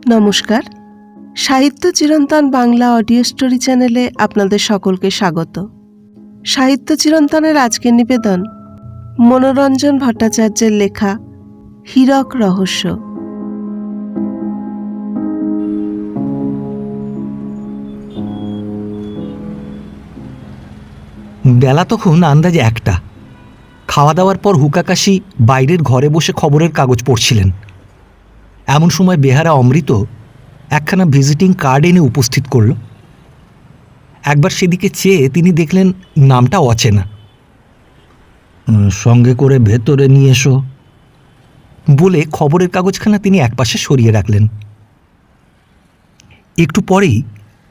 নমস্কার, সাহিত্য চিরন্তন বাংলা অডিও স্টোরি চ্যানেলে আপনাদের সকলকে স্বাগত। সাহিত্য চিরন্তনের আজকের নিবেদন মনোরঞ্জন ভট্টাচার্যের লেখা হীরক রহস্য। বেলা তখন আন্দাজে 1টা। খাওয়া দাওয়ার পর হুকাকাশি বাইরের ঘরে বসে খবরের কাগজ পড়ছিলেন। এমন সময় বেহারা অমৃত একখানা ভিজিটিং কার্ড এনে উপস্থিত করল। একবার সেদিকে চেয়ে তিনি দেখলেন নামটা অচেনা। সঙ্গে করে ভেতরে নিয়ে এসো বলে খবরের কাগজখানা তিনি একপাশে সরিয়ে রাখলেন। একটু পরেই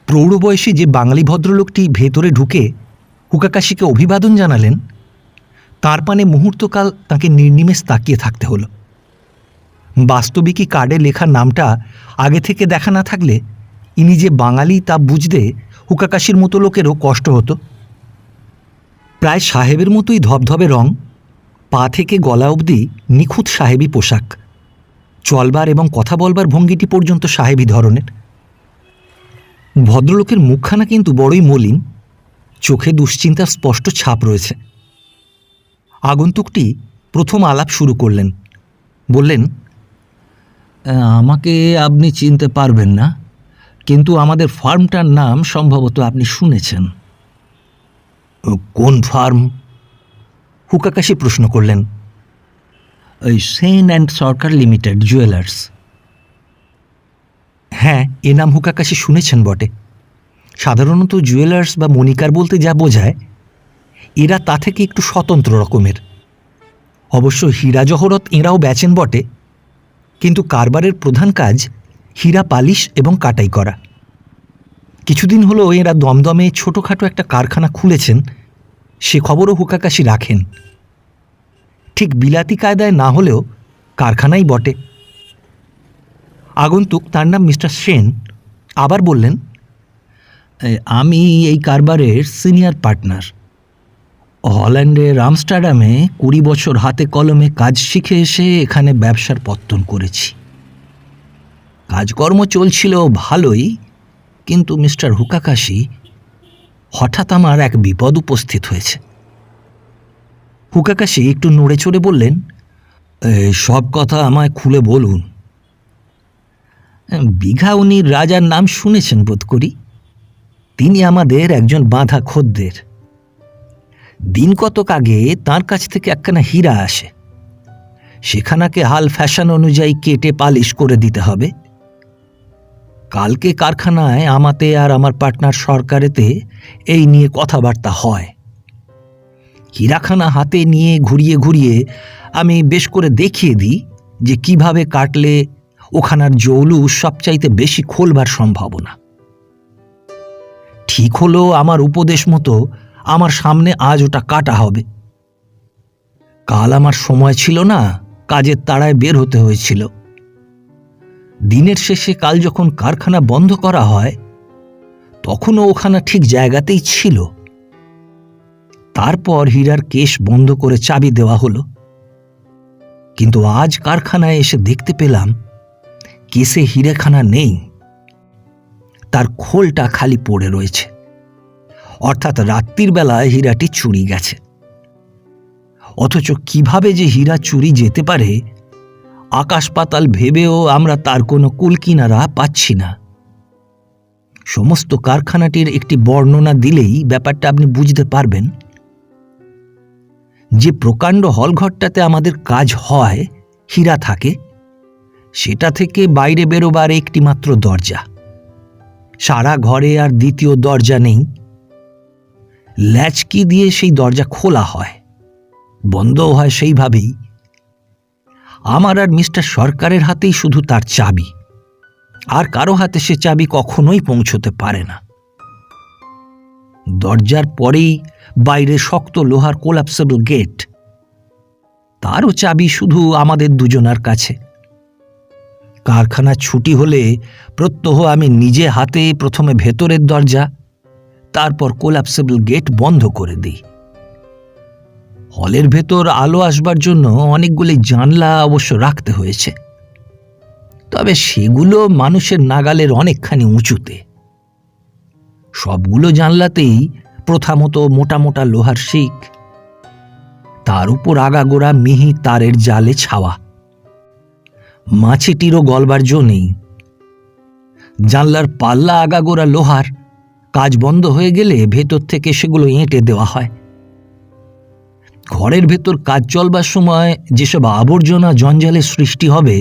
প্রৌঢ় বয়সী যে বাঙালি ভদ্রলোকটি ভেতরে ঢুকে হুকাকাশিকে অভিবাদন জানালেন, তার পানে মুহূর্তকাল তাকে নির্নিমেষ তাকিয়ে থাকতে হলো। বাস্তবিকই কার্ডে লেখা নামটা আগে থেকে দেখা না থাকলে ইনি যে বাঙালি তা বুঝতে হুকাকাশির মতো লোকেরও কষ্ট হতো। প্রায় সাহেবের মতোই ধবধবে রং, পা থেকে গলা অবধি নিখুঁত সাহেবী পোশাক, চলবার এবং কথা বলবার ভঙ্গিটি পর্যন্ত সাহেবী ধরনের। ভদ্রলোকের মুখখানা কিন্তু বড়ই মলিন, চোখে দুশ্চিন্তার স্পষ্ট ছাপ রয়েছে। আগন্তুকটি প্রথম আলাপ শুরু করলেন। বললেন, আমাকে আপনি চিনতে পারবেন না, কিন্তু আমাদের ফার্মটার নাম সম্ভবত আপনি শুনেছেন। কোন ফার্ম? হুকাকাশি প্রশ্ন করলেন। ওই Sen and Sarkar limited jewellers. হ্যাঁ, এ নাম হুকাকাশি শুনেছেন বটে। সাধারণত জুয়েলার্স বা মণিকার বলতে যা বোঝায়, এরা তা থেকে একটু স্বতন্ত্র রকমের। অবশ্য হীরা জহরত এঁরাও বেচেন বটে, কিন্তু কারবারের প্রধান কাজ হীরা পালিশ এবং কাটাই করা। কিছুদিন হলো এঁরা দমদমে ছোটোখাটো একটা কারখানা খুলেছেন, সে খবরও হুকাকাশি রাখেন। ঠিক বিলাতি কায়দায় না হলেও কারখানাই বটে। আগন্তুক, তার নাম মিস্টার সেন, আবার বললেন, আমি এই কারবারের সিনিয়র পার্টনার। হল্যান্ডের আমস্টারডামে 20 বছর হাতে কলমে কাজ শিখে এসে এখানে ব্যবসার পত্তন করেছি। কাজকর্ম চলছিল ভালোই, কিন্তু মিস্টার হুকাকাশি, হঠাৎ আমার এক বিপদ উপস্থিত হয়েছে। হুকাকাশি একটু নড়ে চড়ে বললেন, সব কথা আমায় খুলে বলুন। বিঘাউনির রাজার নাম শুনেছেন বোধ করি। তিনি আমাদের একজন বাঁধা খদ্দের। দিন কতক আগে তাঁর কাছ থেকে একখানা হীরা আসে। সেখানাকে হাল ফ্যাশন অনুযায়ী কেটে পালিশ করে দিতে হবে। কালকে কারখানায় আমাতে আর আমার পার্টনার সরকারেতে এই নিয়ে কথাবার্তা হয়। হীরাখানা হাতে নিয়ে ঘুরিয়ে ঘুরিয়ে আমি বেশ করে দেখিয়ে দিই যে কিভাবে কাটলে ওখানার জৌলুস সবচাইতে বেশি খোলবার সম্ভাবনা। ঠিক হলো আমার উপদেশ মতো আমার সামনে আজ ওটা কাটা হবে। কাল আমার সময় ছিল না, কাজের তাড়ায় বের হতে হয়েছিল। দিনের শেষে কাল যখন কারখানা বন্ধ করা হয়, তখনও ওখানা ঠিক জায়গাতেই ছিল। তারপর হীরার কেস বন্ধ করে চাবি দেওয়া হলো। কিন্তু আজ কারখানায় এসে দেখতে পেলাম কেসে হীরাখানা নেই, তার খোলটা খালি পড়ে রয়েছে। অর্থাৎ রাত্রির বেলায় হীরাটি চুরি গেছে। অথচ কিভাবে যে হীরা চুরি যেতে পারে, আকাশ পাতাল ভেবেও আমরা তার কোনো কুলকিনারা পাচ্ছি না। সমস্ত কারখানাটির একটি বর্ণনা দিলেই ব্যাপারটা আপনি বুঝতে পারবেন। যে প্রকাণ্ড হলঘরটাতে আমাদের কাজ হয়, হীরা থাকে, সেটা থেকে বাইরে বেরোবার একটি মাত্র দরজা। সারা ঘরে আর দ্বিতীয় দরজা নেই। ল্যাচকি দিয়ে সেই দরজা খোলা হয়, বন্ধও হয় সেইভাবেই। আমার আর মিস্টার সরকারের হাতেই শুধু তার চাবি, আর কারো হাতে সে চাবি কখনোই পৌঁছতে পারে না। দরজার পরেই বাইরে শক্ত লোহার কোলাপসেবল গেট, তারও চাবি শুধু আমাদের দুজনার কাছে। কারখানা ছুটি হলে প্রত্যহ আমি নিজে হাতে প্রথমে ভেতরের দরজা, তারপর কোলাপসেবল গেট বন্ধ করে দিই। হলের ভেতর আলো আসবার জন্য অনেকগুলি জানলা অবশ্য রাখতে হয়েছে। তবে সেগুলো মানুষের নাগালের অনেকখানি উঁচুতে। সবগুলো জানলাতেই প্রথমত মোটা মোটা লোহার শিক, তার উপর আগাগোড়া মিহি তারের জালে ছাওয়া। মাছিটিরও গলবার জো নেই। জানলার পাল্লা আগাগোড়া লোহার, কাজ বন্ধ হয়ে গেলে ভেতর থেকে সেগুলো এঁটে দেওয়া হয়। ঘরের ভেতর কাজ চলবার সময় যেসব আবর্জনা জঞ্জালের সৃষ্টি হবে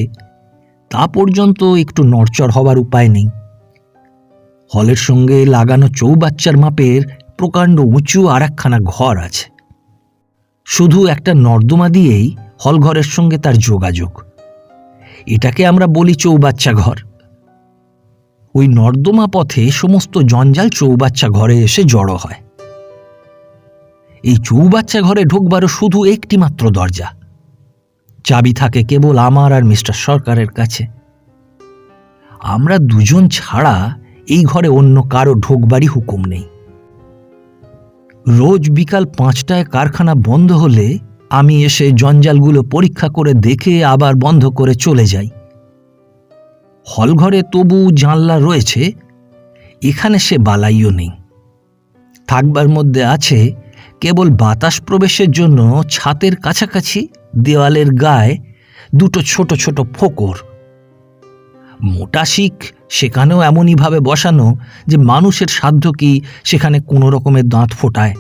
তা পর্যন্ত একটু নড়চড় হবার উপায় নেই। হলের সঙ্গে লাগানো চৌবাচ্চার মাপের প্রকাণ্ড উঁচু আর একখানা ঘর আছে। শুধু একটা নর্দমা দিয়েই হলঘরের সঙ্গে তার যোগাযোগ। এটাকে আমরা বলি চৌবাচ্চা ঘর। ওই নর্দমা পথে সমস্ত জঞ্জাল চৌবাচ্চা ঘরে এসে জড়ো হয়। এই চৌবাচ্চা ঘরে ঢুকবারও শুধু একটি মাত্র দরজা। চাবি থাকে কেবল আমার আর মিস্টার সরকারের কাছে। আমরা দুজন ছাড়া এই ঘরে অন্য কারো ঢোকবারই হুকুম নেই। রোজ বিকাল 5টায় কারখানা বন্ধ হলে আমি এসে জঞ্জালগুলো পরীক্ষা করে দেখে আবার বন্ধ করে চলে যাই। হলঘরে তবু জানলা রয়েছে, এখানে সে বালাইও নেই। থাকবার মধ্যে আছে কেবল বাতাস প্রবেশের জন্য ছাতের কাছাকাছি দেওয়ালের গায়ে দুটো ছোট ছোট ফোকর। মোটা শিক সেখানেও এমনইভাবে বসানো যে মানুষের সাধ্য কি সেখানে কোনো রকমের দাঁত ফোটায়।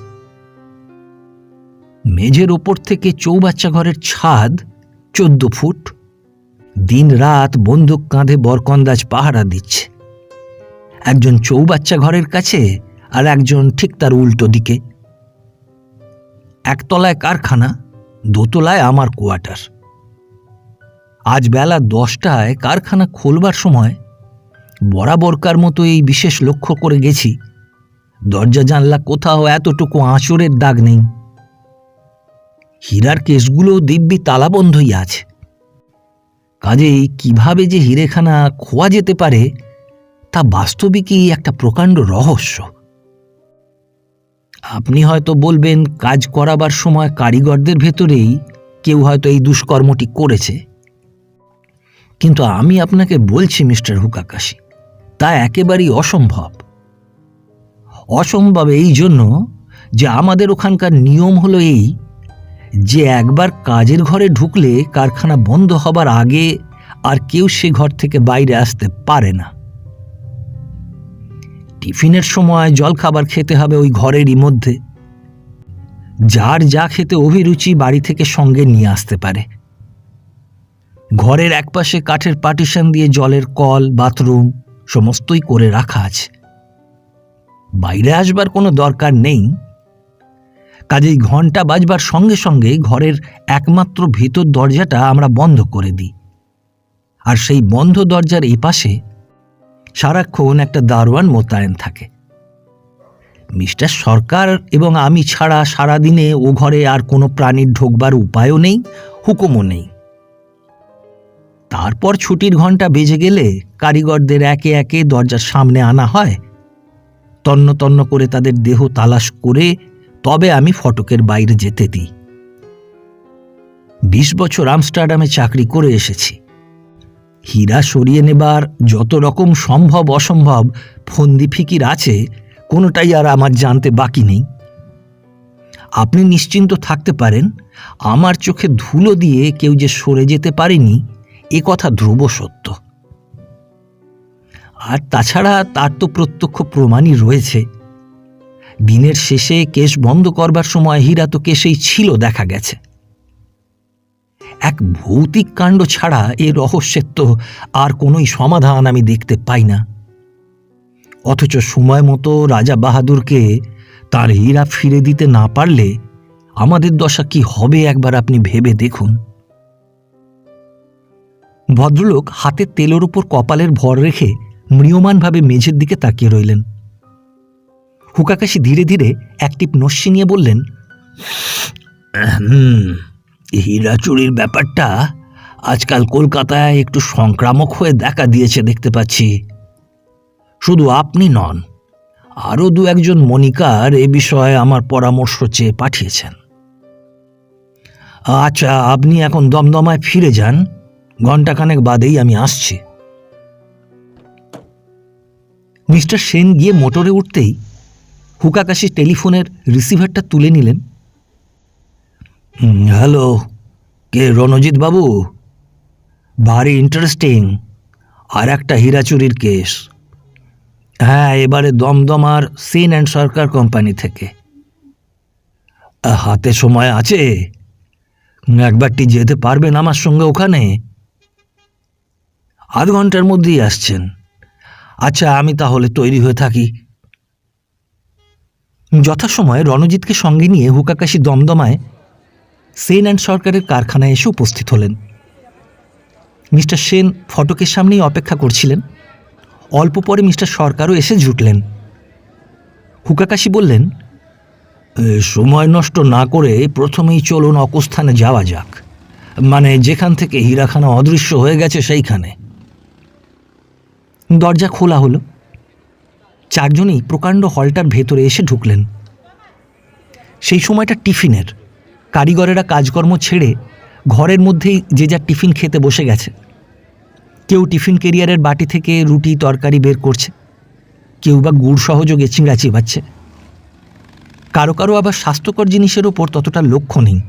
মেঝের ওপর থেকে চৌবাচ্চা ঘরের ছাদ 14 ফুট। দিন রাত বন্দুক কাঁধে বরকন্দাজ পাহারা দিচ্ছে, একজন চৌবাচ্চা ঘরের কাছে আর একজন ঠিক তার উল্টো দিকে। একতলায় কারখানা, দোতলায় আমার কোয়ার্টার। আজ বেলা 10টায় কারখানা খোলবার সময় বরাবরকার মতো এই বিশেষ লক্ষ্য করে গেছি, দরজা জানলা কোথাও এতটুকু আঁচড়ের দাগ নেই। হীরার কেসগুলো দিব্যি তালাবন্ধই আছে। কাজেই কিভাবে যে হিরেখানা খোয়া যেতে পারে তা বাস্তবিকই একটা প্রকাণ্ড রহস্য। আপনি হয়তো বলবেন কাজ করাবার সময় কারিগরদের ভেতরেই কেউ হয়তো এই দুষ্কর্মটি করেছে, কিন্তু আমি আপনাকে বলছি মিস্টার হুকাকাশি, তা একেবারেই অসম্ভব। অসম্ভব এই জন্য যে আমাদের ওখানকার নিয়ম হলো এই যে একবার কাজের ঘরে ঢুকলে কারখানা বন্ধ হবার আগে আর কেউ সে ঘর থেকে বাইরে আসতে পারে না। টিফিনের সময় জলখাবার খেতে হবে ওই ঘরেরই মধ্যে। যার যা খেতে অভিরুচি বাড়ি থেকে সঙ্গে নিয়ে আসতে পারে। ঘরের একপাশে কাঠের পার্টিশন দিয়ে জলের কল, বাথরুম সমস্তই করে রাখা আছে। বাইরে আসবার কোনো দরকার নেই। কাজেই ঘন্টা বাজবার সঙ্গে সঙ্গে ঘরের একমাত্র ভেতর দরজাটা আমরা বন্ধ করে দিই, আর সেই বন্ধ দরজার এপাশে সারাক্ষণ একটা দারোয়ান মোতায়েন থাকে। মিস্টার সরকার এবং আমি ছাড়া সারাদিনে ও ঘরে আর কোনো প্রাণীর ঢোকবার উপায়ও নেই, হুকুমও নেই। তারপর ছুটির ঘন্টা বেজে গেলে কারিগরদের একে একে দরজার সামনে আনা হয়। তন্ন তন্ন করে তাদের দেহ তালাশ করে তবে আমি ফটকের বাইরে যেতে দিই। 20 বছর আমস্টারডামে চাকরি করে এসেছি। হীরা সরিয়ে নেবার যত রকম সম্ভব অসম্ভব ফন্দি ফিকির আছে, কোনোটাই আর আমার জানতে বাকি নেই। আপনি নিশ্চিন্ত থাকতে পারেন, আমার চোখে ধুলো দিয়ে কেউ যে সরে যেতে পারেনি এ কথা ধ্রুব সত্য। আর তাছাড়া তার তো প্রত্যক্ষ প্রমাণই রয়েছে। দিনের শেষে কেস বন্ধ করবার সময় হীরা তো কেসেই ছিল দেখা গেছে। এক ভৌতিক কাণ্ড ছাড়া এ রহস্যের তো আর কোনোই সমাধান আমি দেখতে পাই না। অথচ সময় মতো রাজা বাহাদুরকে তার হীরা ফিরে দিতে না পারলে আমাদের দশা কি হবে একবার আপনি ভেবে দেখুন। ভদ্রলোক হাতের তেলের উপর কপালের ভর রেখে ম্রিয়মানভাবে মেঝের দিকে তাকিয়ে রইলেন। হুকাকাশি ধীরে ধীরে এক টিপ নস্যি নিয়ে বললেন, হীরা চুরির ব্যাপারটা আজকাল কলকাতায় একটু সংক্রামক হয়ে দেখা দিয়েছে দেখতে পাচ্ছি। শুধু আপনি নন, আরও 2-1 মনিকার এ বিষয়ে আমার পরামর্শ চেয়ে পাঠিয়েছেন। আচ্ছা, আপনি এখন দমদমায় ফিরে যান, ঘণ্টাখানেক বাদেই আমি আসছি। মিস্টার সেন গিয়ে মোটরে উঠতেই হুকাকাশি টেলিফোনের রিসিভারটা তুলে নিলেন। হ্যালো, কে রণজিৎ বাবু? ভারী ইন্টারেস্টিং আর একটা হীরা চুরির কেস। হ্যাঁ, এবারে দমদমার সেন অ্যান্ড সরকার কোম্পানি থেকে। হাতে সময় আছে? একবারটি যেতে পারবেন আমার সঙ্গে ওখানে? আধ ঘন্টার মধ্যেই আসছেন? আচ্ছা, আমি তাহলে তৈরি হয়ে থাকি। যথাসময়ে রণজিৎকে সঙ্গে নিয়ে হুকাকাশি দমদমায় সেন অ্যান্ড সরকারের কারখানায় এসে উপস্থিত হলেন। মিস্টার সেন ফটকের সামনেই অপেক্ষা করছিলেন। অল্প পরে মিস্টার সরকারও এসে জুটলেন। হুকাকাশি বললেন, সময় নষ্ট না করে প্রথমেই চলুন অকুস্থানে যাওয়া যাক, মানে যেখান থেকে হীরাখানা অদৃশ্য হয়ে গেছে সেইখানে। দরজা খোলা হলো। চারজনেই প্রকাণ্ড হলটার ভেতরে এসে ঢুকলেন। সেই সময়টা টিফিনের। কারিগরেরা কাজকর্ম ছেড়ে ঘরের মধ্যেই যে যার টিফিন খেতে বসে গেছে। কেউ টিফিন ক্যারিয়ারের বাটি থেকে রুটি তরকারি বের করছে, কেউ বা গুড় সহযোগে চিঁড়া চিবাচ্ছে। কারো কারো আবার স্বাস্থ্যকর জিনিসের ওপর ততটা লক্ষ্য নেই।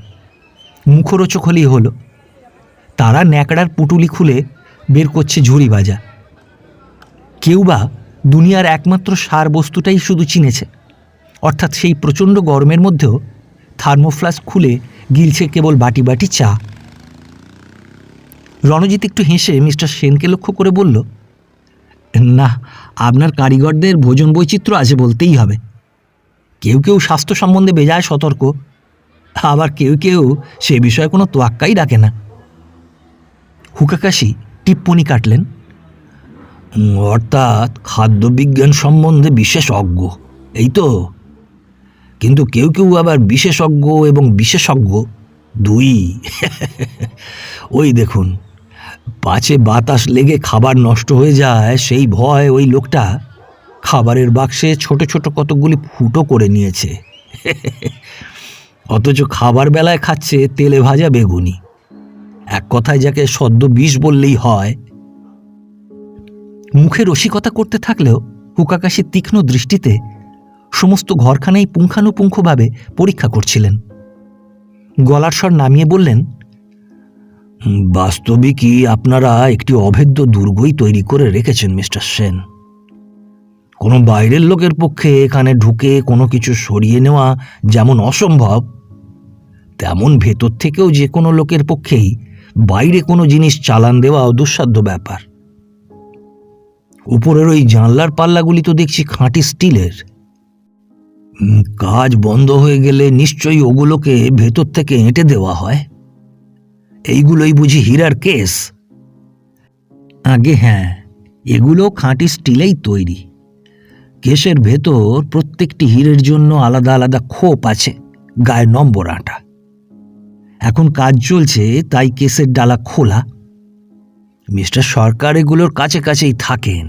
মুখরোচক হলেই হলো। তারা ন্যাকড়ার পুটুলি খুলে বের করছে ঝুড়ি ভাজা। কেউ বা দুনিয়ার একমাত্র সার বস্তুটাই শুধু চিনেছে, অর্থাৎ সেই প্রচণ্ড গরমের মধ্যেও থার্মোফ্লাস্ক খুলে গিলছে কেবল বাটি বাটি চা। রণজিৎ একটু হেসে মিস্টার সেনকে লক্ষ্য করে বলল, না, আপনার কারিগরদের ভোজন বৈচিত্র্য আছে বলতেই হবে। কেউ কেউ স্বাস্থ্য সম্বন্ধে বেজায় সতর্ক, আবার কেউ কেউ সে বিষয়ে কোনো তোয়াক্কাই রাখে না। হুকাকাশি টিপ্পনি কাটলেন, অর্থাৎ খাদ্যবিজ্ঞান সম্বন্ধে বিশেষজ্ঞ, এই তো। কিন্তু কেউ কেউ আবার বিশেষজ্ঞ এবং বিশেষজ্ঞ দুই। ওই দেখুন, পাছে বাতাস লেগে খাবার নষ্ট হয়ে যায় সেই ভয় ওই লোকটা খাবারের বাক্সে ছোট ছোট কতকগুলি ফুটো করে নিয়েছে। অথচ খাবার বেলায় খাচ্ছে তেলে ভাজা বেগুনি। এক কথায় যাকে সদ্য বিষ বললেই হয়। মুখে রসিকতা করতে থাকলেও হুকাকাশি তীক্ষ্ণ দৃষ্টিতে সমস্ত ঘরখানাই পুঙ্খানুপুঙ্খভাবে পরীক্ষা করছিলেন। গলার স্বর নামিয়ে বললেন, বাস্তবিকই আপনারা একটি অভেদ্য দুর্গই তৈরি করে রেখেছেন মিস্টার সেন। কোনো বাইরের লোকের পক্ষে এখানে ঢুকে কোনো কিছু সরিয়ে নেওয়া যেমন অসম্ভব, তেমন ভেতর থেকেও যে কোনো লোকের পক্ষেই বাইরে কোনো জিনিস চালান দেওয়াও দুঃসাধ্য ব্যাপার। উপরের ওই জানলার পাল্লাগুলি তো দেখছি খাঁটি স্টিলের। কাজ বন্ধ হয়ে গেলে নিশ্চয়ই ওগুলোকে ভেতর থেকে এঁটে দেওয়া হয়। এইগুলোই বুঝি হীরার কেস? আগে হ্যাঁ, এগুলো খাঁটি স্টিলেই তৈরি। কেসের ভেতর প্রত্যেকটি হীরের জন্য আলাদা আলাদা খোপ আছে, গায়ে নম্বর আঁটা। এখন কাজ চলছে তাই কেসের ডালা খোলা। মিস্টার সরকার এগুলোর কাছে কাছেই থাকেন।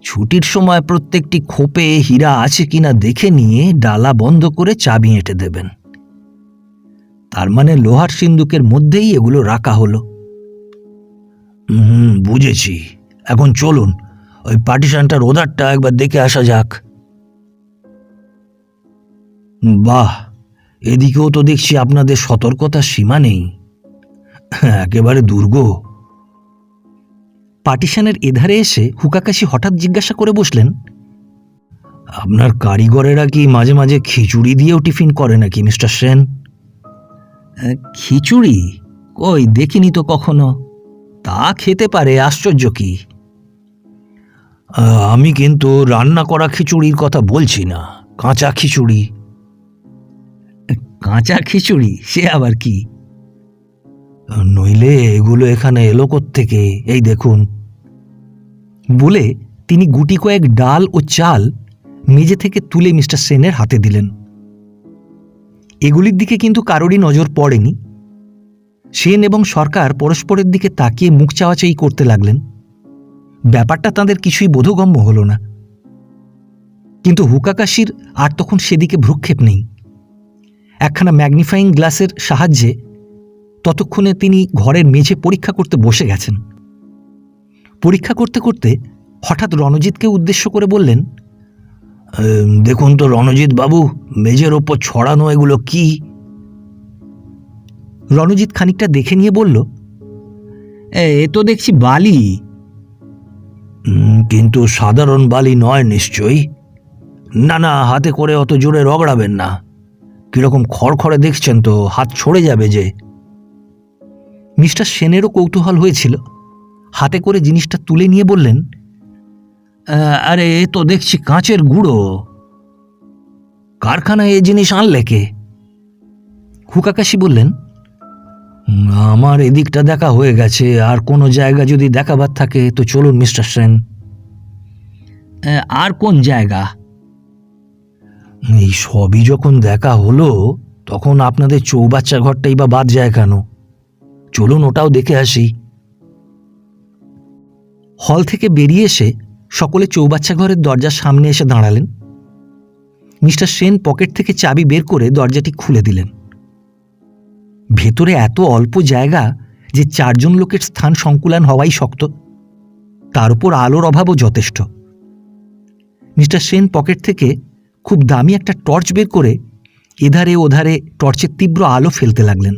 ছুটির সময় প্রত্যেকটি খোপে হীরা আছে কিনা দেখে নিয়ে ডালা বন্ধ করে চাবি এঁটে দেবেন। তার মানে লোহার সিন্দুকের মধ্যেই এগুলো রাখা হলো। বুঝেছি। এখন চলুন ওই পার্টিশনটার ওধারটা একবার দেখে আসা যাক। বাহ, এদিকেও তো দেখছি আপনাদের সতর্কতার সীমা নেই, একেবারে দুর্গ। পার্টিশনের এধারে এসে হুকাকাশি হঠাৎ জিজ্ঞাসা করে বসলেন, আপনার কারিগরেরা কি মাঝে মাঝে খিচুড়ি দিয়েও টিফিন করে নাকি মিস্টার সেন? খিচুড়ি? কই, দেখিনি তো কখনো। তা খেতে পারে, আশ্চর্য কি। আমি কিন্তু রান্না করা খিচুড়ির কথা বলছি না, কাঁচা খিচুড়ি। কাঁচা খিচুড়ি সে আবার কি? নইলে এগুলো এখানে এলো কোত্থেকে, এই দেখুন। বলে তিনি গুটি কয়েক ডাল ও চাল মেঝে থেকে তুলে মিস্টার সেনের হাতে দিলেন। এগুলির দিকে কিন্তু কারোরই নজর পড়েনি। সেন এবং সরকার পরস্পরের দিকে তাকিয়ে মুখ চাওয়াচাই করতে লাগলেন। ব্যাপারটা তাঁদের কিছুই বোধগম্য হল না। কিন্তু হুকাকাশির আর তখন সেদিকে ভ্রুক্ষেপ নেই। একখানা ম্যাগনিফাইং গ্লাসের সাহায্যে ততক্ষণে তিনি ঘরের মেঝে পরীক্ষা করতে বসে গেছেন। পরীক্ষা করতে করতে হঠাৎ রণজিৎকে উদ্দেশ্য করে বললেন, দেখুন তো রণজিৎ বাবু, মেঝের ওপর ছড়ানো এগুলো কি? রণজিৎ খানিকটা দেখে নিয়ে বলল, এ তো দেখছি বালি। কিন্তু সাধারণ বালি নয় নিশ্চয়ই। না না, হাতে করে অত জোরে রগড়াবেন না। কিরকম খড়খড়ে দেখছেন তো, হাত ছড়ে যাবে যে। মিস্টার সেনেরও কৌতূহল হয়েছিল। হাতে করে জিনিসটা তুলে নিয়ে বললেন, আরে এ তো দেখছি কাঁচের গুঁড়ো। কারখানায় এ জিনিস আনলে কে? হুকাকাশি বললেন, আমার এদিকটা দেখা হয়ে গেছে, আর কোনো জায়গা যদি দেখাবার থাকে তো চলুন মিস্টার সেন। আর কোন জায়গা? এই সবই যখন দেখা হলো, তখন আপনাদের চৌবাচ্চা ঘরটাই বা বাদ যায় কেন? চলুন ওটাও দেখে আসি। হল থেকে বেরিয়ে এসে সকলে চৌবাচ্চা ঘরের দরজার সামনে এসে দাঁড়ালেন। মিস্টার সেন পকেট থেকে চাবি বের করে দরজাটি খুলে দিলেন। ভেতরে এত অল্প জায়গা যে 4 জন লোকের স্থান সংকুলান হওয়াই শক্ত, তার উপর আলোর অভাবও যথেষ্ট। মিস্টার সেন পকেট থেকে খুব দামি একটা টর্চ বের করে এধারে ওধারে টর্চের তীব্র আলো ফেলতে লাগলেন।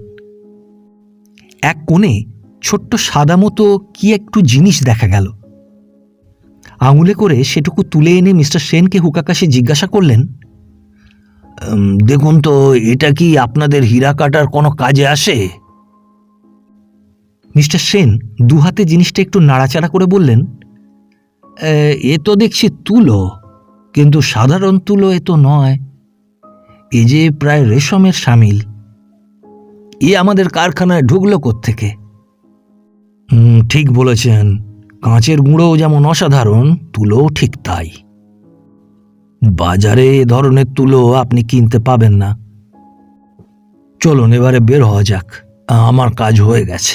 এক কোণে ছোট্ট সাদা মতো কি একটু জিনিস দেখা গেল। আঙুলে করে সেটুকু তুলে এনে মিস্টার সেনকে হুকাকাশি জিজ্ঞাসা করলেন, দেখুন তো, এটা কি আপনাদের হীরা কাটার কোনো কাজে আসে? মিস্টার সেন দুহাতে জিনিসটা একটু নাড়াচাড়া করে বললেন, এ তো দেখছি তুলো, কিন্তু সাধারণ তুলো এ তো নয়। এ যে প্রায় রেশমের শামিল। এ আমাদের কারখানায় ঢুকলো কোত্থেকে? ঠিক বলেছেন, কাঁচের গুঁড়োও যেমন অসাধারণ, তুলোও ঠিক তাই। বাজারে এ ধরনের তুলো আপনি কিনতে পাবেন না। চলুন এবারে বের হওয়া যাক, আমার কাজ হয়ে গেছে।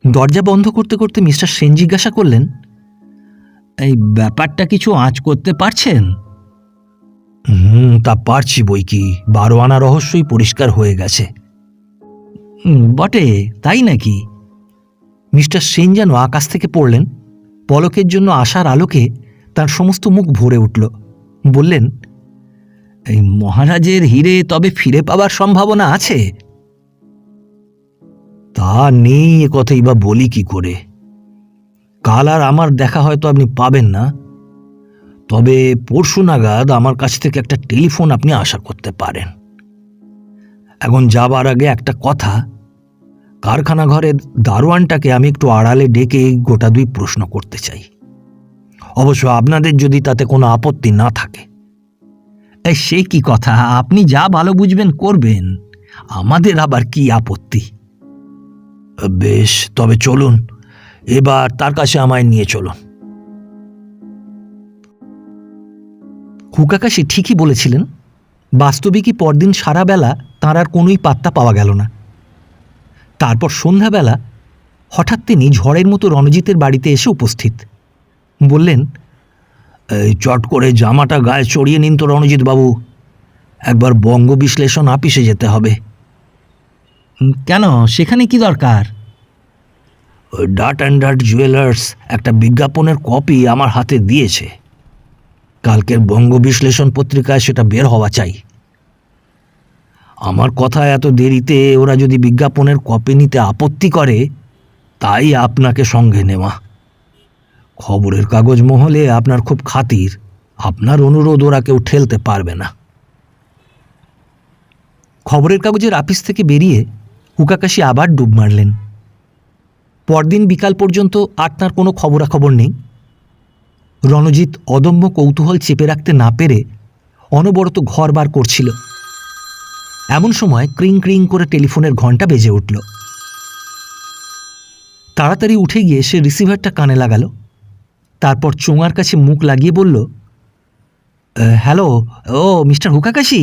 দরজা বন্ধ করতে করতে মিস্টার সেন জিজ্ঞাসা করলেন, এই ব্যাপারটা কিছু আঁচ করতে পারছেন? তা পারছি বই কি, 12 আনা রহস্যই পরিষ্কার হয়ে গেছে। বটে, তাই নাকি? মিস্টার সেন যেন আকাশ থেকে পড়লেন। পলকের জন্য আশার আলোকে তার সমস্ত মুখ ভরে উঠল। বললেন, এই মহারাজের হিরে তবে ফিরে পাবার সম্ভাবনা আছে? তা নেই, এ কথাই বা বলি কি করে। কাল আর আমার দেখা হয়তো আপনি পাবেন না, তবে পরশু নাগাদ আমার কাছ থেকে একটা টেলিফোন আপনি আশা করতে পারেন। এখন যাবার আগে একটা কথা, কারখানা ঘরের দারোয়ানটাকে আমি একটু আড়ালে ডেকে গোটা 2 প্রশ্ন করতে চাই, অবশ্য আপনাদের যদি তাতে কোনো আপত্তি না থাকে। সে কি কথা, আপনি যা ভালো বুঝবেন করবেন, আমাদের আবার কি আপত্তি? বেশ, তবে চলুন, এবার তার কাছে আমায় নিয়ে চলুন। হুকাকাশি ঠিকই বলেছিলেন। বাস্তবিকই পরদিন সারা বেলা তাঁর আর কোনোই পাত্তা পাওয়া গেল না। তারপর সন্ধ্যাবেলা হঠাৎ তিনি ঝড়ের মতো রণজিতের বাড়িতে এসে উপস্থিত। বললেন, এই চট করে জামাটা গায়ে চড়িয়ে নিন তো রণজিৎ বাবু, একবার বঙ্গ বিশ্লেষণ আপিসে যেতে হবে। কেন, সেখানে কি দরকার? ডাট অ্যান্ড ডাট জুয়েলার্স একটা বিজ্ঞাপনের কপি আমার হাতে দিয়েছে। কালকের বঙ্গ বিশ্লেষণ পত্রিকায় সেটা বের হওয়া চাই। আমার কথা, এত দেরিতে ওরা যদি বিজ্ঞাপনের কপি নিতে আপত্তি করে, তাই আপনাকে সঙ্গে নেওয়া। খবরের কাগজ মহলে আপনার খুব খাতির, আপনার অনুরোধ ওরা কেউ ঠেলতে পারবে না। খবরের কাগজের আপিস থেকে বেরিয়ে হুকাকাশি আবার ডুব মারলেন। পরদিন বিকাল পর্যন্ত আর তাঁর কোনো খবরাখবর নেই। রণজিৎ অদম্য কৌতূহল চেপে রাখতে না পেরে অনবরত ঘর বার করছিল। এমন সময় ক্রিং ক্রিং করে টেলিফোনের ঘণ্টা বেজে উঠল। তাড়াতাড়ি উঠে গিয়ে সে রিসিভারটা কানে লাগালো। তারপর চোঙার কাছে মুখ লাগিয়ে বলল, হ্যালো, ও মিস্টার হুকাকাশি,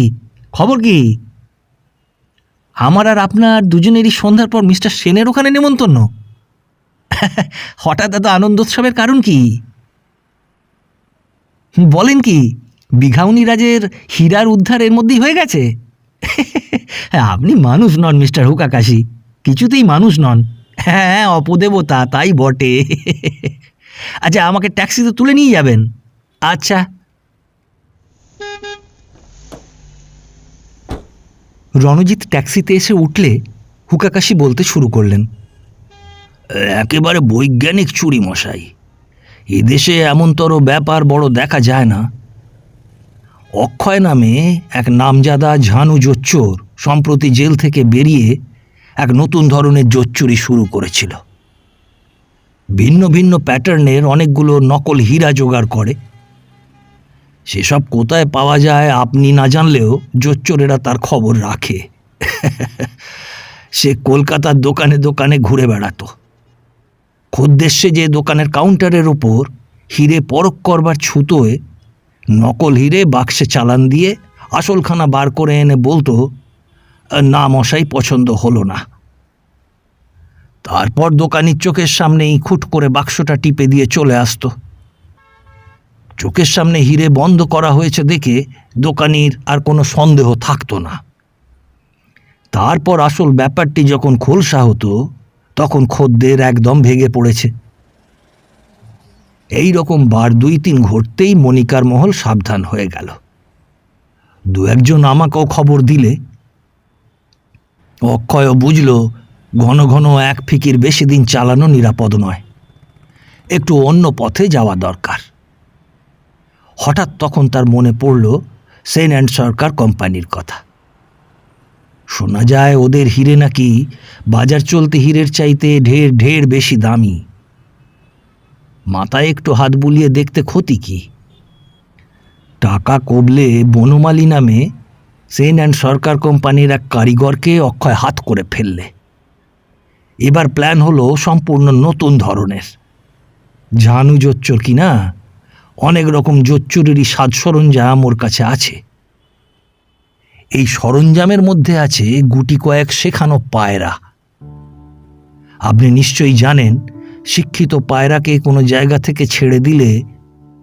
খবর কি? আমার আর আপনার দুজনেরই সন্ধ্যার পর মিস্টার সেনের ওখানে নেমন্তন্ন। হঠাৎ এত আনন্দোৎসবের কারণ কি? বলেন কি, বিঘাউনি রাজের হীরার উদ্ধার এর মধ্যেই হয়ে গেছে? আপনি মানুষ নন মিস্টার হুকাকাশি, কিছুতেই মানুষ নন। হ্যাঁ, অপদেবতা, তাই বটে। আচ্ছা, আমাকে ট্যাক্সিতে তুলে নিয়ে যাবেন? আচ্ছা। রণজিৎ ট্যাক্সিতে এসে উঠলে হুকাকাশি বলতে শুরু করলেন, একেবারে বৈজ্ঞানিক চুরি মশাই, এদেশে এমনতর ব্যাপার বড় দেখা যায় না। অক্ষয় নামে এক নামজাদা ঝানু জোচ্চোর সম্প্রতি জেল থেকে বেরিয়ে এক নতুন ধরনের জোচ্চুরি শুরু করেছিল। ভিন্ন ভিন্ন প্যাটার্নের অনেকগুলো নকল হীরা জোগাড় করে। সেসব কোথায় পাওয়া যায় আপনি না জানলেও জোচ্চোরেরা তার খবর রাখে। সে কলকাতার দোকানে দোকানে ঘুরে বেড়াতো। খদ্দের যে দোকানের কাউন্টারের ওপর হিরে পরখ করবার ছুতোয় নকল হিরে বাক্সে চালান দিয়ে আসলখানা বার করে এনে বলতো, না মশাই, পছন্দ হলো না। তারপর দোকানির চোখের সামনেই খুট করে বাক্সটা টিপে দিয়ে চলে আসতো। চোখের সামনে হিরে বন্ধ করা হয়েছে দেখে দোকানির আর কোনো সন্দেহ থাকতো না। তারপর আসল ব্যাপারটি যখন খোলসা হতো তখন খদ্দের একদম ভেঙে পড়েছে। এই রকম বার 2-3 ঘটতেই মনিকার মহল সাবধান হয়ে গেল। দু একজন আমাকেও খবর দিলে। অক্ষয়ও বুঝল ঘন ঘন এক ফিকির বেশি দিন চালানো নিরাপদ নয়, একটু অন্য পথে যাওয়া দরকার। হঠাৎ তখন তার মনে পড়ল সেন অ্যান্ড সরকার কোম্পানির কথা। শোনা যায় ওদের হিরে নাকি বাজার চলতে হিরের চাইতে ঢের ঢের বেশি দামি। মাথায় একটু হাত বুলিয়ে দেখতে ক্ষতি কি? টাকা কবলে বনমালী নামে সেন অ্যান্ড সরকার কোম্পানির এক কারিগরকে অক্ষয় হাত করে ফেললে। এবার প্ল্যান হলো সম্পূর্ণ নতুন ধরনের। ঝানু জোচ্চোর কিনা অনেক রকম জোচ্চুরেরই সাজ সরঞ্জাম ওর কাছে আছে। এই সরঞ্জামের মধ্যে আছে গুটি কয়েক শেখানো পায়রা। আপনি নিশ্চয়ই জানেন, শিক্ষিত পায়রাকে কোনো জায়গা থেকে ছেড়ে দিলে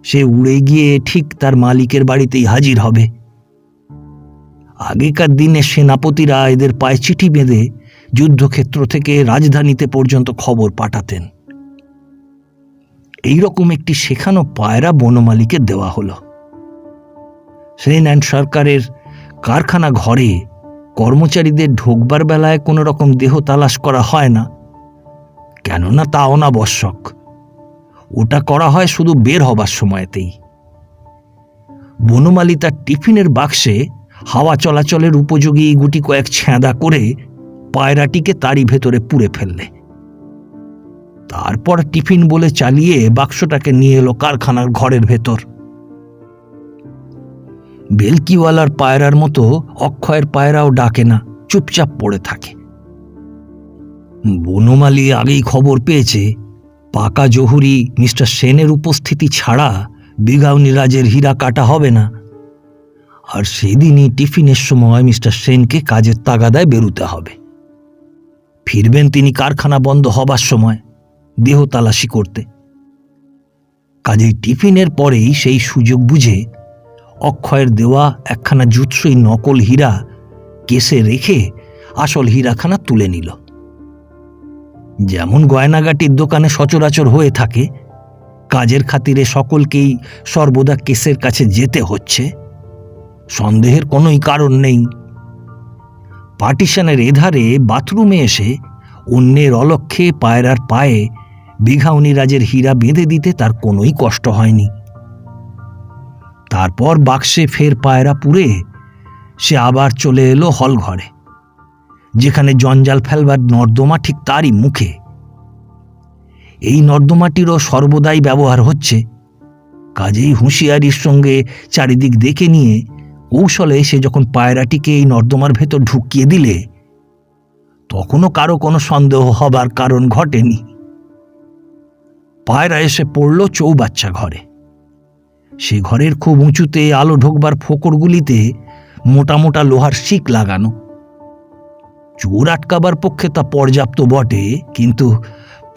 সে উড়ে গিয়ে ঠিক তার মালিকের বাড়িতেই হাজির হবে। আগেকার দিনে সেনাপতিরা এদের পায়ে চিঠি বেঁধে যুদ্ধক্ষেত্র থেকে রাজধানীতে পর্যন্ত খবর পাঠাতেন। এইরকম একটি শেখানো পায়রা বনমালীকে দেওয়া হলো। সেন অ্যান্ড সরকারের কারখানা ঘরে কর্মচারীদের ঢোকবার বেলায় কোনো রকম দেহ তালাশ করা হয় না, কেননা তা অনাবশ্যক। ওটা করা হয় শুধু বের হবার সময়তেই। বনমালী তার টিফিনের বাক্সে হাওয়া চলাচলের উপযোগী গুটি কয়েক ছেঁদা করে পায়রাটিকে তারই ভেতরে পুরে ফেললে। তারপর টিফিন বলে চালিয়ে বাক্সটাকে নিয়ে এলো কারখানার ঘরের ভেতর। বেলকিওয়ালার পায়রার মতো অক্ষয়ের পায়রাও ডাকে না, চুপচাপ পড়ে থাকে। বনমালী আগেই খবর পেয়েছে পাকা জহুরি মিস্টার সেনের উপস্থিতি ছাড়া বিঘাউনি রাজের হীরা কাটা হবে না। আর সেদিনই টিফিনের সময় মিস্টার সেনকে কাজের তাগাদায় বেরুতে হবে। ফিরবেন তিনি কারখানা বন্ধ হবার সময় দেহ তালাশি করতে। কাজেই টিফিনের পরেই সেই সুযোগ বুঝে অক্ষয়ের দেওয়া একখানা জুৎসই নকল হীরা কেসে রেখে আসল হীরাখানা তুলে নিল। যেমন গয়নাগাটির দোকানে সচরাচর হয়ে থাকে, কাজের খাতিরে সকলকেই সর্বদা কেসের কাছে যেতে হচ্ছে, সন্দেহের কোনোই কারণ নেই। পার্টিশনের এধারে বাথরুমে এসে অন্যের অলক্ষ্যে পায়রার পায়ে বিঘাউনি রাজের হীরা বেঁধে দিতে তার কোনোই কষ্ট হয়নি। তারপর বাক্সে ফের পায়রা পুরে সে আবার চলে এলো হল ঘরে, যেখানে জঞ্জাল ফেলবার নর্দমা ঠিক তারই মুখে। এই নর্দমাটিরও সর্বদাই ব্যবহার হচ্ছে, কাজেই হুঁশিয়ারির সঙ্গে চারিদিক দেখে নিয়ে কৌশলে সে যখন পায়রাটিকে এই নর্দমার ভেতর ঢুকিয়ে দিলে তখনও কারো কোনো সন্দেহ হবার কারণ ঘটেনি। পায়রা এসে পড়ল চৌবাচ্চা ঘরে। সে ঘরের খুব উঁচুতে আলো ঢোকবার ফোকরগুলিতে মোটা মোটা লোহার শিক লাগানো। চোর আটকাবার পক্ষে তা পর্যাপ্ত বটে, কিন্তু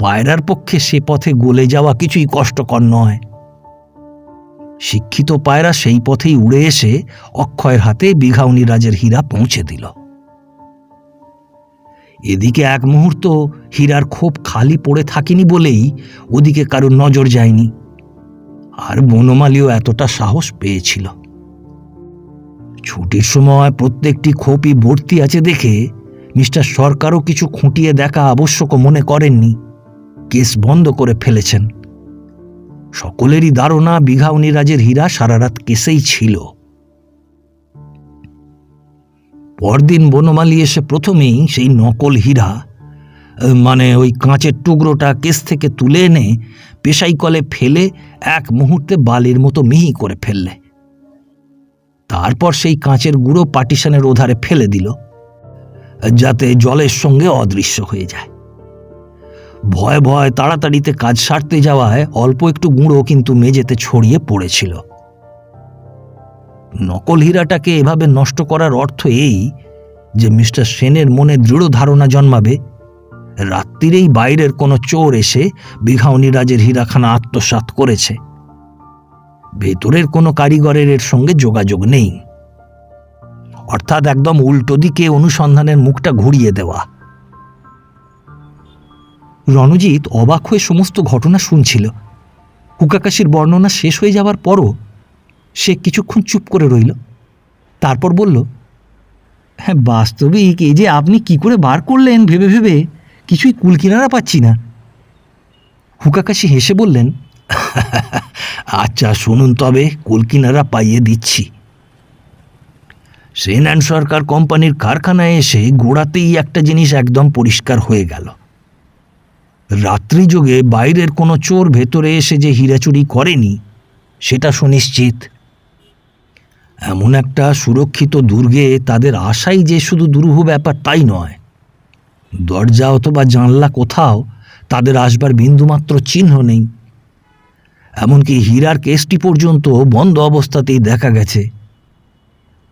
পায়রার পক্ষে সে পথে গলে যাওয়া কিছুই কষ্টকর নয়। শিক্ষিত পায়রা সেই পথেই উড়ে এসে অক্ষয়ের হাতে বিঘাউনি রাজের হীরা পৌঁছে দিল। এদিকে এক মুহূর্ত হীরার খোপ খালি পড়ে থাকেনি বলেই ওদিকে কারোর নজর যায়নি। আর বনমালীও এতটা সাহস পেয়েছিল। ছুটির সময় প্রত্যেকটি খোপই ভর্তি আছে দেখে মিস্টার সরকারও কিছু খুঁটিয়ে দেখা আবশ্যক মনে করেননি। কেস বন্ধ করে ফেলেছেন। সকলেরই ধারণা বিঘাউনিরাজের হীরা সারা রাত কেসেই ছিল। পরদিন বনমালী এসে প্রথমেই সেই নকল হীরা, মানে ওই কাঁচের টুকরোটা কেস থেকে তুলে এনে পেশাই কলে ফেলে এক মুহূর্তে বালির মতো মিহি করে ফেললে। তারপর সেই কাঁচের গুঁড়ো পার্টিশনের ওধারে ফেলে দিল, যাতে জলের সঙ্গে অদৃশ্য হয়ে যায়। ভয় ভয় তাড়াতাড়িতে কাজ সারতে যাওয়ায় অল্প একটু গুঁড়ো কিন্তু মেঝেতে ছড়িয়ে পড়েছিল। নকল হীরাটাকে এভাবে নষ্ট করার অর্থ এই যে মিস্টার সেনের মনে দৃঢ় ধারণা জন্মাবে রাত্রিরেই বাইরের কোনো চোর এসে বিঘাউনিরাজের হীরাখানা আত্মসাৎ করেছে। ভেতরের কোনো কারিগরের এর সঙ্গে যোগাযোগ নেই। অর্থাৎ একদম উল্টো দিকে অনুসন্ধানের মুখটা ঘুরিয়ে দেওয়া। রণজিৎ অবাক হয়ে সমস্ত ঘটনা শুনছিল। হুকাকাশির বর্ণনা শেষ হয়ে যাওয়ার পরও সে কিছুক্ষণ চুপ করে রইল। তারপর বলল, হ্যাঁ, বাস্তবিক এই যে আপনি কি করে বার করলেন ভেবে ভেবে কিছুই কুলকিনারা পাচ্ছি না। হুকাকাশি হেসে বললেন, আচ্ছা শুনুন, তবে কুলকিনারা পাইয়ে দিচ্ছি। সেন অ্যান্ড সরকার কোম্পানির কারখানায় এসে গোড়াতেই একটা জিনিস একদম পরিষ্কার হয়ে গেল। রাত্রি যোগে বাইরের কোনো চোর ভেতরে এসে যে হীরা চুরি করেনি সেটা সুনিশ্চিত। এমন একটা সুরক্ষিত দুর্গে তাদের আশাই যে শুধু দুরূহ ব্যাপার তাই নয়, দরজা অথবা জানলা কোথাও তাদের আসবার বিন্দুমাত্র চিহ্ন নেই। এমনকি হীরার কেসটি পর্যন্ত বন্ধ অবস্থাতেই দেখা গেছে।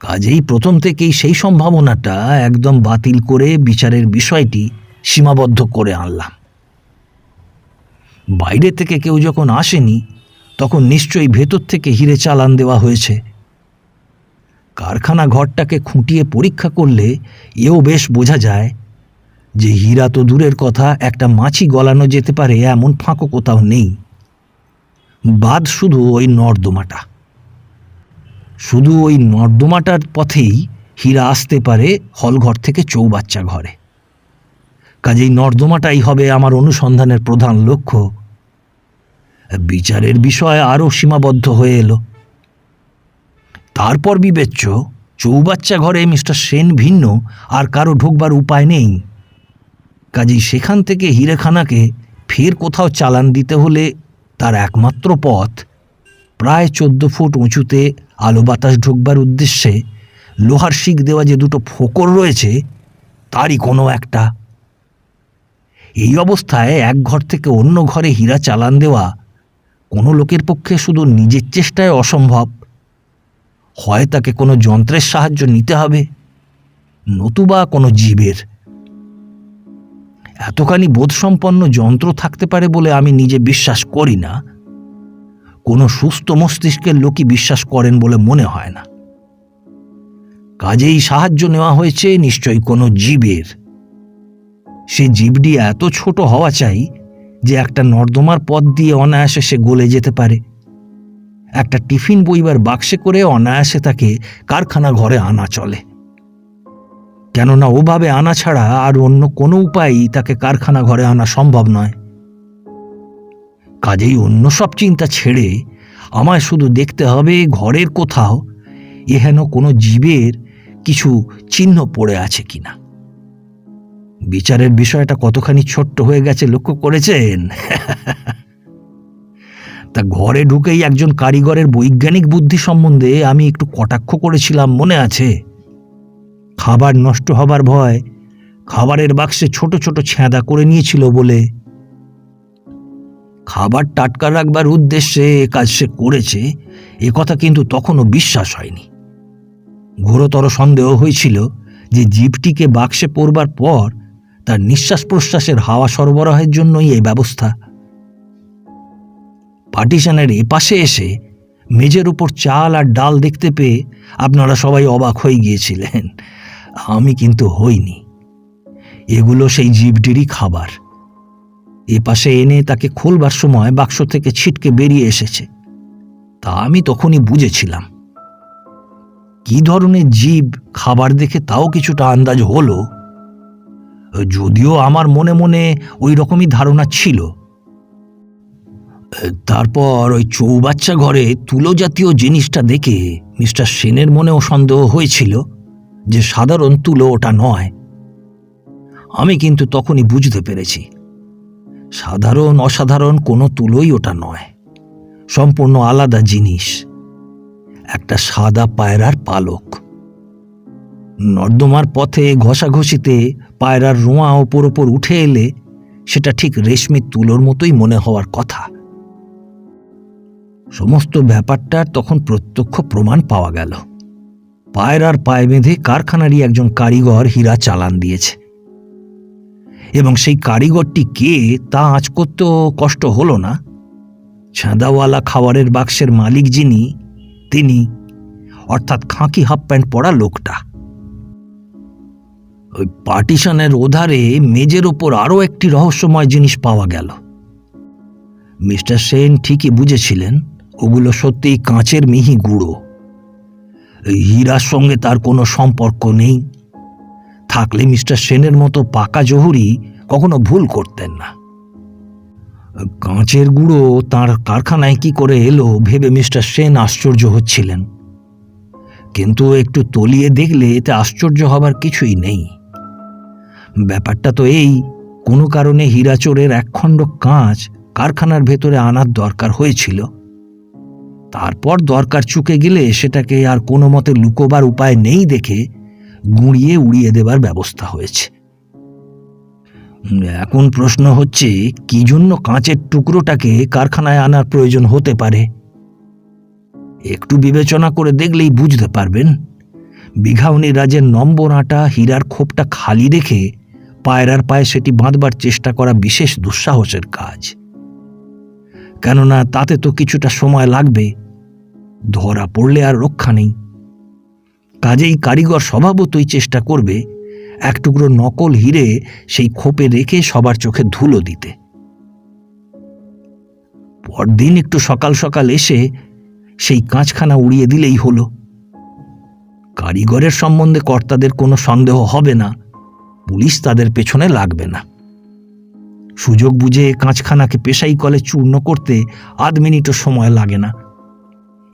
কাজেই প্রথম থেকেই সেই সম্ভাবনাটা একদম বাতিল করে বিচারের বিষয়টি সীমাবদ্ধ করে আনলাম। বাইরে থেকে কেউ যখন আসেনি তখন নিশ্চয়ই ভেতর থেকে হীরে চালান দেওয়া হয়েছে। কারখানা ঘরটাকে খুঁটিয়ে পরীক্ষা করলে এও বেশ বোঝা যায় যে হীরা তো দূরের কথা, একটা মাছি গলানো যেতে পারে এমন ফাঁকো কোথাও নেই। বাদ শুধু ওই নর্দমাটা। শুধু ওই নর্দমাটার পথেই হীরা আসতে পারে হলঘর থেকে চৌবাচ্চা ঘরে। কাজেই নর্দমাটাই হবে আমার অনুসন্ধানের প্রধান লক্ষ্য। বিচারের বিষয় আরও সীমাবদ্ধ হয়ে এলো। তারপর বিবেচ্য, চৌবাচ্চা ঘরে মিস্টার সেন ভিন্ন আর কারো ঢোকবার উপায় নেই। কাজেই সেখান থেকে হীরেখানাকে ফের কোথাও চালান দিতে হলে তার একমাত্র পথ প্রায় 14 ফুট উঁচুতে আলো বাতাস ঢুকবার উদ্দেশ্যে লোহার শিক দেওয়া যে দুটো ফোকর রয়েছে তারই কোনো একটা। এই অবস্থায় এক ঘর থেকে অন্য ঘরে হীরা চালান দেওয়া কোনো লোকের পক্ষে শুধু নিজের চেষ্টায় অসম্ভব। হয় তাকে কোনো যন্ত্রের সাহায্য নিতে হবে, নতুবা কোনো জীবের। এতখানি বোধসম্পন্ন যন্ত্র থাকতে পারে বলে আমি নিজে বিশ্বাস করি না। কোনো সুস্থ মস্তিষ্কের লোকই বিশ্বাস করেন বলে মনে হয় না। কাজেই সাহায্য নেওয়া হয়েছে নিশ্চয়ই কোনো জীবের। সে জীবটি এত ছোট হওয়া চাই যে একটা নর্দমার পথ দিয়ে অনায়াসে সে গলে যেতে পারে। একটা টিফিন বইবার বাক্সে করে অনায়াসে তাকে কারখানা ঘরে আনা চলে, কেননা ওভাবে আনা ছাড়া আর অন্য কোনো উপায়ই তাকে কারখানা ঘরে আনা সম্ভব নয়। কাজেই অন্য সব চিন্তা ছেড়ে আমায় শুধু দেখতে হবে ঘরের কোথাও এহেন কোনো জীবের কিছু চিহ্ন পড়ে আছে কিনা। বিচারের বিষয়টা কতখানি ছোট্ট হয়ে গেছে লক্ষ্য করেছেন? তা ঘরে ঢুকেই একজন কারিগরের বৈজ্ঞানিক বুদ্ধি সম্বন্ধে আমি একটু কটাক্ষ করেছিলাম, মনে আছে? খাবার নষ্ট হবার ভয় খাবারের বাক্সে ছোট ছোট ছ্যাঁদা করে নিয়েছিল বলে। খাবার টাটকা রাখবার উদ্দেশ্যে এ কাজ সে করেছে এ কথা কিন্তু তখনও বিশ্বাস হয়নি। ঘোরতর সন্দেহ হয়েছিল যে জীবটিকে বাক্সে পড়বার পর তার নিঃশ্বাস প্রশ্বাসের হাওয়া সরবরাহের জন্যই এই ব্যবস্থা। পার্টিশনের এপাশে এসে মেঝের উপর চাল আর ডাল দেখতে পেয়ে আপনারা সবাই অবাক হয়ে গিয়েছিলেন, আমি কিন্তু হইনি। এগুলো সেই জীবটিরই খাবার। এপাশে এনে তাকে খোলবার সময় বাক্স থেকে ছিটকে বেরিয়ে এসেছে। তা আমি তখনই বুঝেছিলাম। কি ধরনের জীব খাবার দেখে তাও কিছুটা আন্দাজ হলো, যদিও আমার মনে মনে ওই রকমই ধারণা ছিল। তারপর ওই চৌবাচ্চা ঘরে তুলো জাতীয় জিনিসটা দেখে মিস্টার সেনের মনেও সন্দেহ হয়েছিল যে সাধারণ তুলো ওটা নয়। আমি কিন্তু তখনই বুঝতে পেরেছি সাধারণ অসাধারণ কোনো তুলোই ওটা নয়, সম্পূর্ণ আলাদা জিনিস, একটা সাদা পায়রার পালক। নর্দমার পথে ঘষাঘষিতে পায়রার রোঁয়া ওপর ওপর উঠে এলে সেটা ঠিক রেশমি তুলোর মতোই মনে হওয়ার কথা। সমস্ত ব্যাপারটার তখন প্রত্যক্ষ প্রমাণ পাওয়া গেল। পায়রার পায়ে বেঁধে কারখানারই একজন কারিগর হীরা চালান দিয়েছে, এবং সেই কারিগরটি কে তা আঁচ করতেও কষ্ট হলো না। ছাঁদাওয়ালা খাবারের বাক্সের মালিক যিনি, তিনি, অর্থাৎ খাঁকি হাফ প্যান্ট পরা লোকটা। ওই পার্টিশনের ওধারে মেজের ওপর আরও একটি রহস্যময় জিনিস পাওয়া গেল। মিস্টার সেন ঠিকই বুঝেছিলেন ওগুলো সত্যিই কাঁচের মিহি গুঁড়ো। হীরার সঙ্গে তার কোনো সম্পর্ক নেই। থাকলে মিস্টার সেনের মতো পাকা জহুরি কখনো ভুল করতেন না। কাঁচের গুঁড়ো তার কারখানায় কি করে এলো ভেবে মিস্টার সেন আশ্চর্য হচ্ছিলেন, কিন্তু একটু তলিয়ে দেখলে এতে আশ্চর্য হবার কিছুই নেই। ব্যাপারটা তো এই, কোনো কারণে হীরাচোরের একখণ্ড কাঁচ কারখানার ভেতরে আনার দরকার হয়েছিল। তারপর দরকার চুকে গেলে সেটাকে আর কোনো মতে লুকোবার উপায় নেই দেখে গুঁড়িয়ে উড়িয়ে দেবার ব্যবস্থা হয়েছে। এখন প্রশ্ন হচ্ছে, কি জন্য কাঁচের টুকরোটাকে কারখানায় আনার প্রয়োজন হতে পারে? একটু বিবেচনা করে দেখলেই বুঝতে পারবেন। বিঘাউনি রাজের নম্বর আঁটা হীরার খোপটা খালি রেখে পায়রার পায়ে সেটি বাঁধবার চেষ্টা করা বিশেষ দুঃসাহসের কাজ। কেননা তাতে তো কিছুটা সময় লাগবে, ধরা পড়লে আর রক্ষা নেই। কাজেই কারিগর স্বভাবতই চেষ্টা করবে এক টুকরো নকল হিরে সেই খোপে রেখে সবার চোখে ধুলো দিতে। পরদিন একটু সকাল সকাল এসে সেই কাঁচখানা উড়িয়ে দিলেই হলো। কারিগরের সম্বন্ধে কর্তাদের কোনো সন্দেহ হবে না, পুলিশ তাদের পেছনে লাগবে না। সুযোগ বুঝে কাঁচখানাকে পেশাই কলে চূর্ণ করতে আধ মিনিটও সময় লাগে না।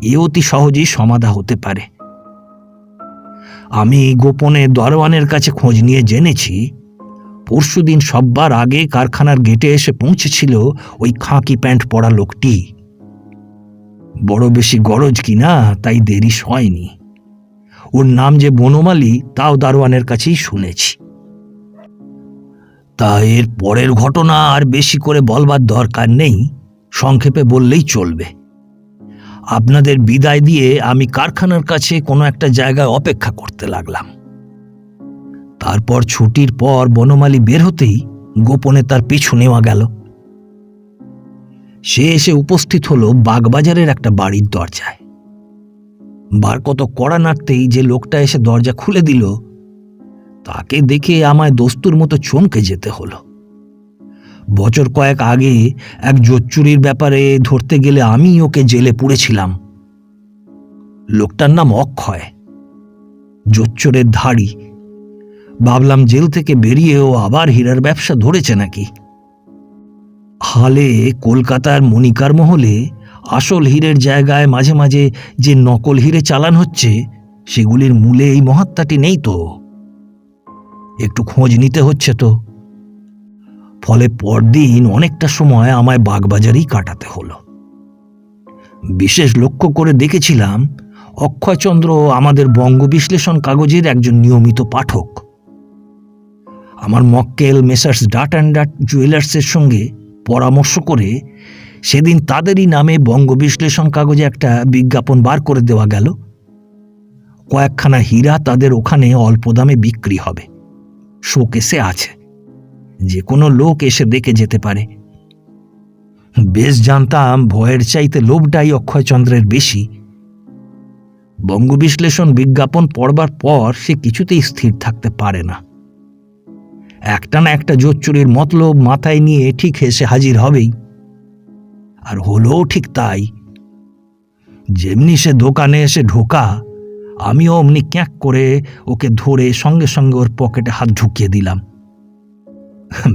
এ অতি সহজেই সমাধা হতে পারে। আমি গোপনে দরওয়ানের কাছে খোঁজ নিয়ে জেনেছি, পরশুদিন সব্বার আগে কারখানার গেটে এসে পৌঁছেছিল ওই খাঁকি প্যান্ট পরা লোকটি। বড় বেশি গরজ কিনা তাই দেরি হয়নি। ওর নাম যে বনমালী তাও দারোয়ানের কাছেই শুনেছি। তা এর পরের ঘটনা আর বেশি করে বলবার দরকার নেই, সংক্ষেপে বললেই চলবে। আপনাদের বিদায় দিয়ে আমি কারখানার কাছে কোনো একটা জায়গায় অপেক্ষা করতে লাগলাম। তারপর ছুটির পর বনমালী বের হতেই গোপনে তার পিছু নেওয়া গেল। সে এসে উপস্থিত হলো বাগবাজারের একটা বাড়ির দরজায়। বার কত কড়া নাড়তেই যে লোকটা এসে দরজা খুলে দিল, তাকে দেখে আমায় দস্তুর মতো চমকে যেতে হলো। বছর কয়েক আগে এক জোচ্চুরির ব্যাপারে ধরতে গেলে আমি ওকে জেলে পুড়েছিলাম। লোকটার নাম অক্ষয়, জোচ্চুরের ধাড়ি। ভাবলাম জেল থেকে বেরিয়েও আবার হীরার ব্যবসা ধরেছে নাকি। হালে কলকাতার মণিকার মহলে আসল হীরের জায়গায় মাঝে মাঝে যে নকল হীরে চালান হচ্ছে, সেগুলির মূলে এই মহাত্মাটি নেই তো। একটু খোঁজ নিতে হচ্ছে তো। ফলে পরদিন অনেকটা সময় আমায় বাগবাজারেই কাটাতে হলো। বিশেষ লক্ষ্য করে দেখেছিলাম অক্ষয়চন্দ্র আমাদের বঙ্গ বিশ্লেষণ কাগজের একজন নিয়মিত পাঠক। আমার মক্কেল মেসার্স ডাট অ্যান্ড ডাট জুয়েলার্সের সঙ্গে পরামর্শ করে সেদিন তাদেরই নামে বঙ্গ বিশ্লেষণ কাগজে একটা বিজ্ঞাপন বার করে দেওয়া গেল। কয়েকখানা হীরা তাদের ওখানে অল্প দামে বিক্রি হবে, শোকেসে আছে, যে কোনো লোক এসে দেখে যেতে পারে। বেশ জানতাম ভয়ের চাইতে লোভটাই অক্ষয়চন্দ্রের বেশি। বঙ্গ বিশ্লেষণ বিজ্ঞাপন পড়বার পর সে কিছুতেই স্থির থাকতে পারে না। একটা না একটা জোচ্চুরির মতলব মাথায় নিয়ে ঠিক এসে হাজির হবেই। আর হলোও ঠিক তাই। যেমনি সে দোকানে এসে ঢোকা, আমিও অমনি ক্যাঁক করে ওকে ধরে সঙ্গে সঙ্গে ওর পকেটে হাত ঢুকিয়ে দিলাম।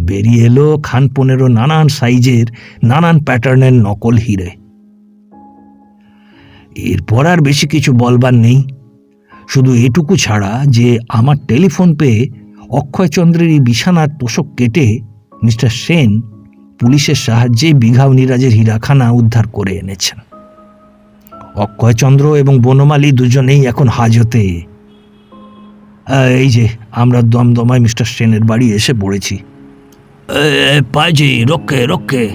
বেরিয়ে এলো খান 15 নানান সাইজের নানান প্যাটার্নের নকল হিরে। এরপর আর বেশি কিছু বলবার নেই, শুধু এটুকু ছাড়া যে আমার টেলিফোন পেয়ে অক্ষয়চন্দ্রেরই বিছানার তোষক কেটে মিস্টার সেন পুলিশের সাহায্যে বিঘাউনিরাজের হীরাখানা উদ্ধার করে এনেছেন। অক্ষয়চন্দ্র এবং বনমালী দুজনেই এখন হাজতে। এই যে আমরা দমদমায় মিস্টার সেনের বাড়ি এসে পড়েছি। পাজি রক্ষে রক্ষে।